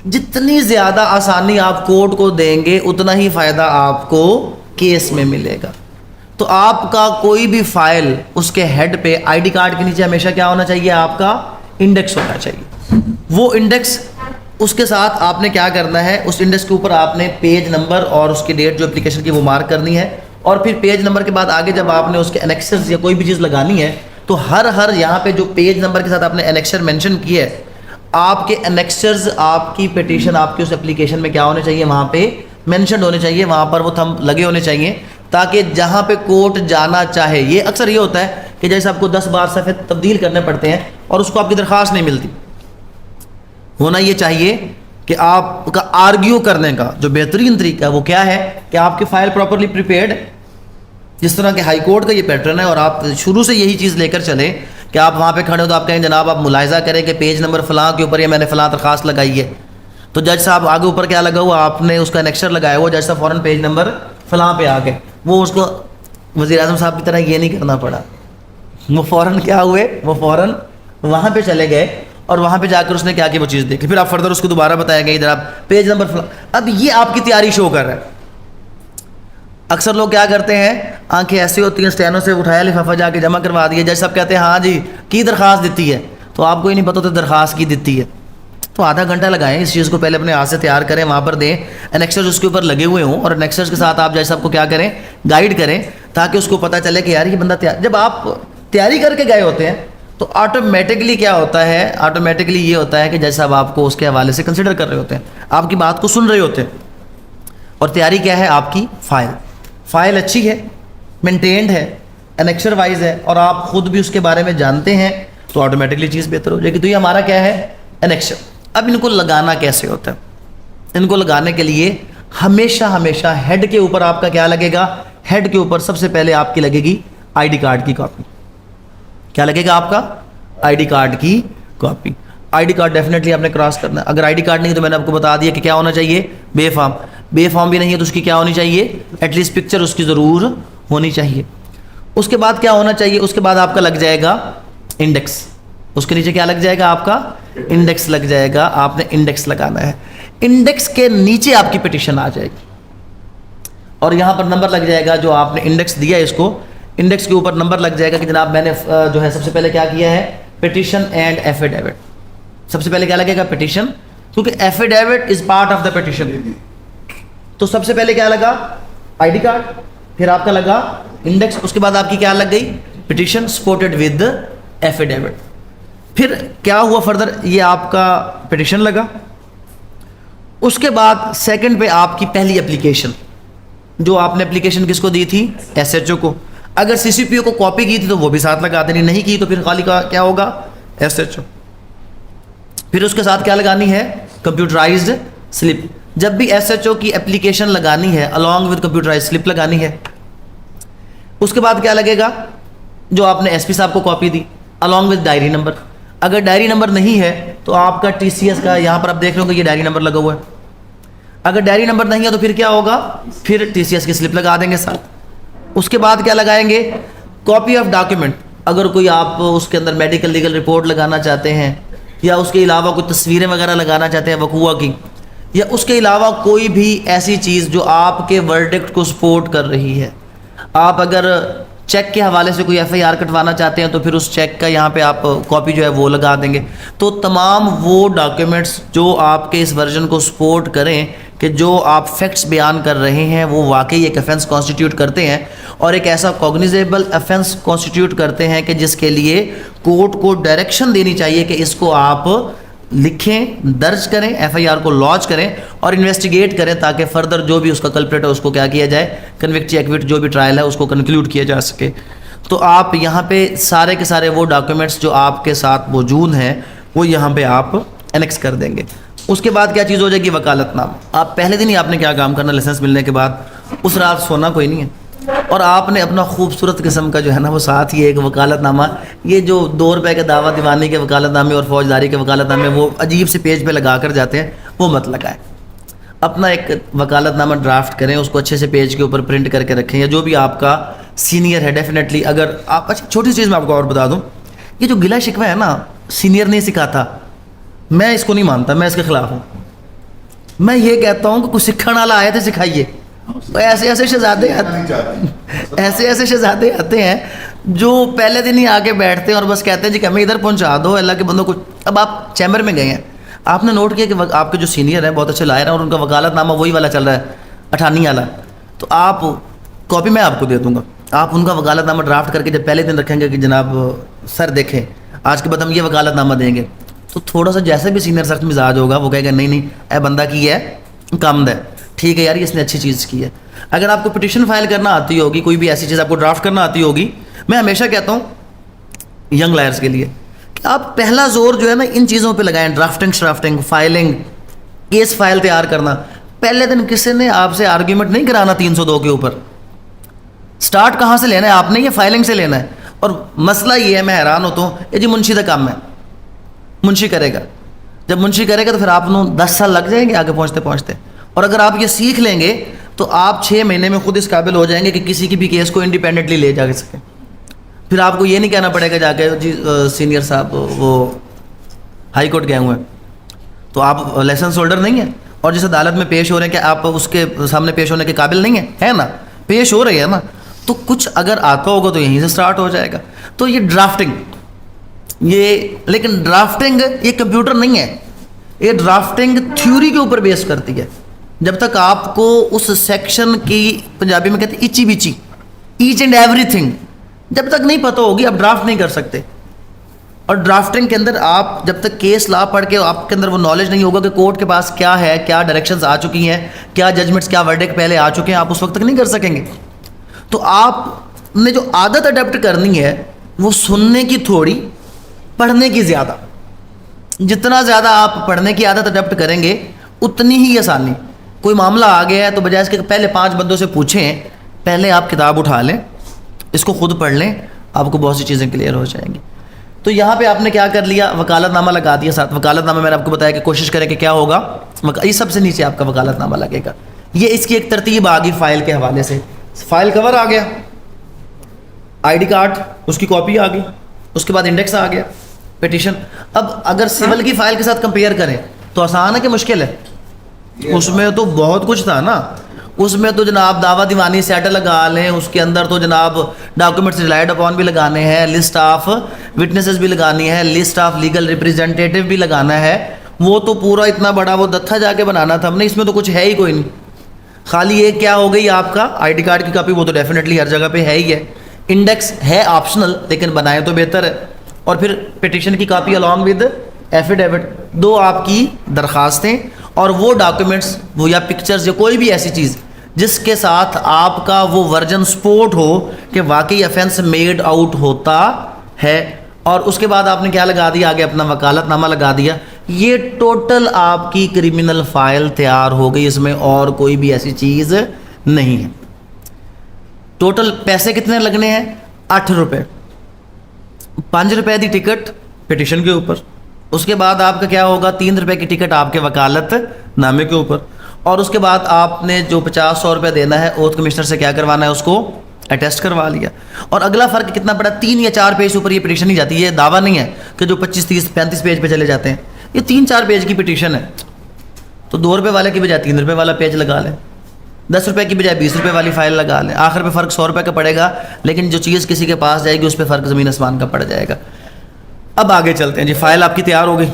जितनी ज़्यादा आसानी आप कोर्ट को देंगे उतना ही फ़ायदा आपको केस में मिलेगा। तो आपका कोई भी फाइल उसके हेड पे आईडी कार्ड के नीचे हमेशा क्या होना चाहिए, आपका इंडेक्स होना चाहिए। वो इंडेक्स उसके साथ आपने क्या करना है, उस इंडेक्स के ऊपर आपने पेज नंबर और उसकी डेट जो एप्लीकेशन की वो मार्क करनी है। और फिर पेज नंबर के बाद आगे जब आपने उसके एनेक्सर्स या कोई भी चीज़ लगानी है तो हर यहाँ पे जो पेज नंबर के साथ आपने एनेक्सर मेंशन किया है, आपके एनेक्सर्स आपकी पिटीशन आपकी उस एप्लीकेशन में क्या होने चाहिए, वहाँ पे मेंशन होने चाहिए, वहाँ पर वो थंब लगे होने चाहिए, ताकि जहाँ पे कोर्ट जाना चाहे। ये अक्सर ये होता है कि जैसे आपको 10 बार सफ़े तब्दील करने पड़ते हैं और उसको आपकी दरख्वास्त नहीं मिलती। होना ये चाहिए कि आपका आर्ग्यू करने का जो बेहतरीन तरीका है वो क्या है कि आपकी फ़ाइल प्रॉपरली प्रिपेयर्ड, जिस तरह के हाई कोर्ट का ये पैटर्न है, और आप शुरू से यही चीज़ लेकर चलें कि आप वहाँ पे खड़े हो तो आप कहें जनाब आप मुलाहिज़ा करें कि पेज नंबर फ़लाँ के ऊपर ये मैंने फ़लाँ दरख्वास्त लगाई है, तो जज साहब आगे ऊपर क्या लगा हुआ, आपने उसका एनेक्सर लगाया हुआ, जज साहब फ़ौरन पेज नंबर फ़लाँ पे आ गए। वो उसको वज़ीर आज़म साहब की तरह ये नहीं करना पड़ा, वो फ़ौरन क्या हुए, वो फ़ौरन वहाँ पे चले गए और वहाँ पे जाकर उसने क्या की वो चीज़ देखी, फिर आप फर्दर उसको दोबारा बताया गया इधर आप पेज नंबर फ़लाँ। अब ये आपकी तैयारी शो कर रहा है। अक्सर लोग क्या करते हैं, आंखें ऐसी होती हैं, स्टैनो से उठाया लिफाफा जाके जमा करवा दिया, जज साहब कहते हैं हाँ जी की दरख्वास्त देती है, तो आपको ही नहीं पता तो दरख्वास्त की देती है। तो आधा घंटा लगाएं इस चीज़ को, पहले अपने हाथ से तैयार करें, वहाँ पर दें, एनेक्सर्स उसके ऊपर लगे हुए हों और एनेक्सर्स के साथ आप जज साहब को क्या करें, गाइड करें, ताकि उसको पता चले कि यार ये बंदा तैयार। जब आप तैयारी करके गए होते हैं तो ऑटोमेटिकली क्या होता है, ऑटोमेटिकली ये होता है कि जज साहब आपको उसके हवाले से कंसिडर कर रहे होते हैं, आपकी बात को सुन रहे होते हैं। और तैयारी क्या है, आपकी फ़ाइल अच्छी है, मेंटेन्ड है, एनेक्सर वाइज है, और आप ख़ुद भी उसके बारे में जानते हैं, तो ऑटोमेटिकली चीज़ बेहतर हो जाएगी। तो ये हमारा क्या है, एनेक्सर। अब इनको लगाना कैसे होता है, इनको लगाने के लिए हमेशा हेड के ऊपर आपका क्या लगेगा, हेड के ऊपर सबसे पहले आपकी लगेगी आईडी कार्ड की कॉपी। क्या लगेगा, आपका आईडी कार्ड की कॉपी। आईडी कार्ड डेफिनेटली आपने क्रॉस करना है। अगर आईडी कार्ड नहीं तो मैंने आपको बता दिया कि क्या होना चाहिए, बेफार्म भी नहीं है तो उसकी क्या होनी चाहिए, एटलीस्ट पिक्चर उसकी ज़रूर होनी चाहिए। उसके बाद क्या होना चाहिए, उसके बाद आपका लग जाएगा इंडेक्स, उसके नीचे क्या लग जाएगा, आपका इंडेक्स लग जाएगा। आपने इंडेक्स लगाना है, इंडेक्स के नीचे आपकी पिटीशन आ जाएगी और यहाँ पर नंबर लग जाएगा जो आपने इंडेक्स दिया है, इसको इंडेक्स के ऊपर नंबर लग जाएगा कि जनाब मैंने जो है सबसे पहले क्या किया है, पिटीशन एंड एफिडेविट। सबसे पहले क्या लगेगा, पिटीशन, क्योंकि affidavit is part of the petition. तो सबसे पहले क्या लगा, आईडी कार्ड, फिर आपका लगा इंडेक्स, उसके बाद आपकी क्या लग गई, पिटीशन सपोर्टेड विद एफिडेविट। फिर क्या हुआ फर्दर, ये आपका पिटीशन लगा। उसके बाद सेकंड पे आपकी पहली एप्लीकेशन, जो आपने एप्लीकेशन किसको दी थी, एसएचओ को। अगर सीसीपीओ को कॉपी की थी तो वो भी साथ लगा देनी, नहीं की तो फिर खाली का क्या होगा, एसएचओ। फिर उसके साथ क्या लगानी है, कंप्यूटराइज्ड स्लिप। जब भी एसएचओ की एप्लीकेशन लगानी है अलॉन्ग विद कंप्यूटराइज्ड स्लिप लगानी है। उसके बाद क्या लगेगा, जो आपने एसपी साहब को copy the along with diary number. अगर डायरी नंबर नहीं है तो आपका टीसीएस का, यहाँ पर आप देख रहे हो कि ये डायरी नंबर लगा हुआ है। अगर डायरी नंबर नहीं है तो फिर क्या होगा, फिर टीसीएस की स्लिप लगा देंगे साथ। उसके बाद क्या लगाएंगे, कॉपी ऑफ डॉक्यूमेंट। अगर कोई आप उसके अंदर मेडिकल लीगल रिपोर्ट लगाना चाहते हैं या उसके अलावा कोई तस्वीरें वगैरह लगाना चाहते हैं वकूआ की, या उसके अलावा कोई भी ऐसी चीज़ जो आपके वर्डिक्ट को सपोर्ट कर रही है। आप अगर चेक के हवाले से कोई एफआईआर कटवाना चाहते हैं तो फिर उस चेक का यहाँ पे आप कॉपी जो है वो लगा देंगे। तो तमाम वो डॉक्यूमेंट्स जो आपके इस वर्जन को सपोर्ट करें कि जो आप फैक्ट्स बयान कर रहे हैं वो वाकई एक ऑफेंस कॉन्स्टिट्यूट करते हैं और एक ऐसा कॉग्निजेबल ऑफेंस कॉन्स्टिट्यूट करते हैं कि जिसके लिए कोर्ट को डायरेक्शन देनी चाहिए कि इसको आप लिखें, दर्ज करें, एफआईआर को लॉन्च करें और इन्वेस्टिगेट करें, ताकि फर्दर जो भी उसका कल्प्रेट है उसको क्या किया जाए, कन्विक्ट एक्विट जो भी ट्रायल है उसको कंक्लूड किया जा सके। तो आप यहाँ पे सारे के सारे वो डॉक्यूमेंट्स जो आपके साथ मौजूद हैं वो यहाँ पे आप एनेक्स कर देंगे। उसके बाद क्या चीज़ हो जाएगी, वकालतनामा। आप पहले दिन ही आपने क्या काम करना, लाइसेंस मिलने के बाद उस रात सोना कोई नहीं है और आपने अपना खूबसूरत किस्म का जो है ना वो साथ ही एक वकालतनामा, ये जो 2 रुपए के दावा दीवानी के वकालतनामे और फौजदारी के वकालतनामे वो अजीब से पेज पे लगा कर जाते हैं, वो मत लगाएं। अपना एक वकालतनामा ड्राफ्ट करें, उसको अच्छे से पेज के ऊपर प्रिंट करके रखें, या जो भी आपका सीनियर है डेफिनेटली। अगर आप, अच्छा छोटी चीज़ मैं आपको और बता दूँ, ये जो गिला शिकवा है ना, सीनियर नहीं सिखाता, मैं इसको नहीं मानता, मैं इसके ख़िलाफ़ हूँ। मैं ये कहता हूँ कि कुछ सीखने वाला आए थे सिखाइए। तो ऐसे ऐसे शहजादे ऐसे शहजादे आते हैं जो पहले दिन ही आके बैठते हैं और बस कहते हैं जी कि हमें इधर पहुंचा दो, अल्लाह के बंदों को। अब आप चैम्बर में गए हैं, आपने नोट किया कि आपके जो सीनियर हैं बहुत अच्छे लायर हैं और उनका वकालतनामा वही वाला चल रहा है, अठानी वाला। तो आप कॉपी मैं आपको दे दूँगा, आप उनका वकालतनामा ड्राफ्ट करके जब पहले दिन रखेंगे कि जनाब सर देखें आज के बाद हम ये वकालतनामा देंगे, तो थोड़ा सा जैसे भी सीनियर सख्त मिजाज होगा वो कहेगा नहीं नहीं ए बंदा की है कामद है, ठीक है यार इसने अच्छी चीज़ की है। अगर आपको पिटिशन फाइल करना आती होगी, कोई भी ऐसी चीज़ आपको ड्राफ्ट करना आती होगी, मैं हमेशा कहता हूँ यंग लायर्स के लिए कि आप पहला जोर जो है ना इन चीज़ों पे लगाएं, ड्राफ्टिंग फाइलिंग, केस फाइल तैयार करना। पहले दिन किसी ने आपसे आर्ग्यूमेंट नहीं कराना 302 के ऊपर। स्टार्ट कहाँ से लेना है आपने, ये फाइलिंग से लेना है। और मसला ये है, मैं हैरान होता हूँ, ये जी मुंशी का काम है, मुंशी करेगा। जब मुंशी करेगा तो फिर आप 10 साल लग जाएंगे आगे पहुँचते पहुँचते। और अगर आप ये सीख लेंगे तो आप 6 महीने में खुद इस काबिल हो जाएंगे कि किसी की भी केस को इंडिपेंडेंटली ले जा सकें। फिर आपको ये नहीं कहना पड़ेगा जाके जी सीनियर साहब वो हाई कोर्ट गए हुए हैं तो आप लाइसेंस होल्डर नहीं है और जिस अदालत में पेश हो रहे हैं क्या आप उसके सामने पेश होने के काबिल नहीं है ना, पेश हो रही है ना। तो कुछ अगर आता होगा तो यहीं से स्टार्ट हो जाएगा। तो ये ड्राफ्टिंग, ये लेकिन ड्राफ्टिंग ये कंप्यूटर नहीं है, ये ड्राफ्टिंग थ्योरी के ऊपर बेस करती है। जब तक आपको उस सेक्शन की, पंजाबी में कहते हैं इची बिची, ईच एंड एवरीथिंग, जब तक नहीं पता होगी आप ड्राफ्ट नहीं कर सकते। और ड्राफ्टिंग के अंदर आप जब तक केस ला पढ़ के आपके अंदर वो नॉलेज नहीं होगा कि कोर्ट के पास क्या है, क्या डायरेक्शंस आ चुकी हैं, क्या जजमेंट्स, क्या वर्डिक्ट पहले आ चुके हैं, आप उस वक्त तक नहीं कर सकेंगे। तो आपने जो आदत अडेप्ट करनी है वो सुनने की थोड़ी, पढ़ने की ज़्यादा। जितना ज़्यादा आप पढ़ने की आदत अडेप्ट करेंगे उतनी ही आसानी। कोई मामला आ गया है तो बजाय इसके पहले 5 बंदों से पूछें, पहले आप किताब उठा लें, इसको खुद पढ़ लें, आपको बहुत सी चीज़ें क्लियर हो जाएंगी। तो यहाँ पे आपने क्या कर लिया, वकालतनामा लगा दिया साथ। वकालतनामा मैंने आपको बताया कि कोशिश करें कि क्या होगा, ये सबसे नीचे आपका वकालतनामा लगेगा। ये इसकी एक तरतीब आ गई फाइल के हवाले से। फाइल कवर आ गया, आईडी कार्ड उसकी कॉपी आ गई, उसके बाद इंडेक्स आ गया, पिटीशन। अब अगर सिविल की फाइल के साथ कंपेयर करें तो आसान है कि मुश्किल है? उसमें तो बहुत कुछ था ना। उसमें तो जनाब दावा दीवानी सेट लगा लें, उसके अंदर तो जनाब डॉक्यूमेंट्स रिलाइड अपॉन भी लगाने हैं, लिस्ट ऑफ विटनेसेस भी लगानी है, लिस्ट ऑफ लीगल रिप्रेजेंटेटिव भी लगाना है। वो तो पूरा इतना बड़ा वो दत्था जाके बनाना था हमने, इसमें तो कुछ है ही कोई नहीं। खाली एक क्या हो गई आपका आईडी कार्ड की कॉपी, वो तो डेफिनेटली हर जगह पे है ही है। इंडेक्स है ऑप्शनल लेकिन बनाए तो बेहतर है। और फिर पिटिशन की कॉपी अलॉन्ग विद एफिडेविट, 2 आपकी दरखास्तें और वो डॉक्यूमेंट्स वो या पिक्चर्स या कोई भी ऐसी चीज़ जिसके साथ आपका वो वर्जन सपोर्ट हो कि वाकई ऑफेंस मेड आउट होता है। और उसके बाद आपने क्या लगा दिया, आगे अपना वकालतनामा लगा दिया। ये टोटल आपकी क्रिमिनल फाइल तैयार हो गई, इसमें और कोई भी ऐसी चीज़ नहीं है। टोटल पैसे कितने लगने हैं? 8 रुपये, 5 रुपये की टिकट पिटिशन के ऊपर। उसके बाद आपका क्या होगा, 3 रुपये की टिकट आपके वकालतनामे के ऊपर। और उसके बाद आपने जो 50-100 रुपये देना है ओथ कमिश्नर से क्या करवाना है, उसको अटेस्ट करवा लिया। और अगला फ़र्क कितना पड़ा, 3 या 4 पेज ऊपर ये पिटीशन ही जाती है। ये दावा नहीं है कि जो 25, 30, 35 पेज पे चले जाते हैं। ये 3-4 पेज की पिटीशन है। तो 2 रुपये वाले की बजाय 3 रुपये वाला पेज लगा लें, 10 रुपये की बजाय 20 रुपये वाली फ़ाइल लगा लें। आखिर में फ़र्क 100 रुपये का पड़ेगा, लेकिन जो चीज़ किसी के पास जाएगी उस पर फ़र्क ज़मीन आसमान का पड़ जाएगा। अब आगे चलते हैं जी। फ़ाइल आपकी तैयार हो गई।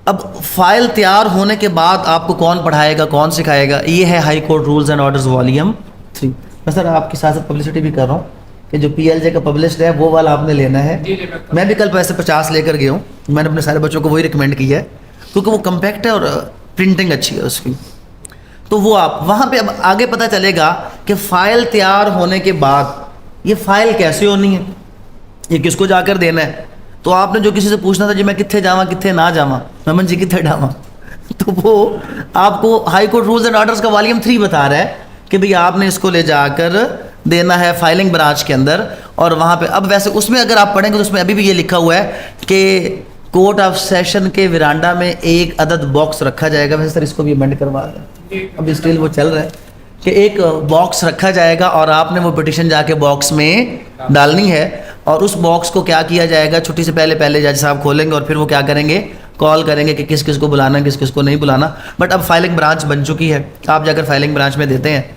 अब फाइल तैयार होने के बाद आपको कौन पढ़ाएगा, कौन सिखाएगा? ये है high court rules and orders volume 3। मैं सर आपकी साथ पब्लिसिटी भी कर रहा हूँ कि जो PLJ का पब्लिश्ड है वो वाला आपने लेना है। मैं भी कल पैसे 50 लेकर गया हूँ, मैंने अपने सारे बच्चों को वही रिकमेंड किया है क्योंकि वो कम्पैक्ट है और प्रिंटिंग अच्छी है उसकी। तो वो आप वहाँ पे अब आगे पता चलेगा कि फ़ाइल तैयार होने के बाद ये फ़ाइल कैसे होनी है, ये किसको जाकर देना है। तो आपने जो किसी से पूछना था जी मैं कितने जावा कितने ना जावा, मेमन जी कितने डावा, तो वो आपको high court rules and orders का वॉल्यूम 3 बता रहा है कि भाई आपने इसको ले जाकर देना है फाइलिंग ब्रांच के अंदर। और वहाँ पे अब वैसे उसमें अगर आप पढ़ेंगे तो उसमें अभी भी ये लिखा हुआ है कि कोर्ट ऑफ सेशन के विरांडा में एक अदद बॉक्स रखा जाएगा। वैसे सर इसको भी अमेंड करवा दें, अभी स्टिल वो चल रहा है कि एक बॉक्स रखा जाएगा और आपने वो पिटिशन जाके बॉक्स में डालनी है। और उस बॉक्स को क्या किया जाएगा, छुट्टी से पहले जज साहब खोलेंगे और फिर वो क्या करेंगे, कॉल करेंगे कि किस किस को बुलाना, किस किस को नहीं बुलाना। बट अब फाइलिंग ब्रांच बन चुकी है, आप जाकर फाइलिंग ब्रांच में देते हैं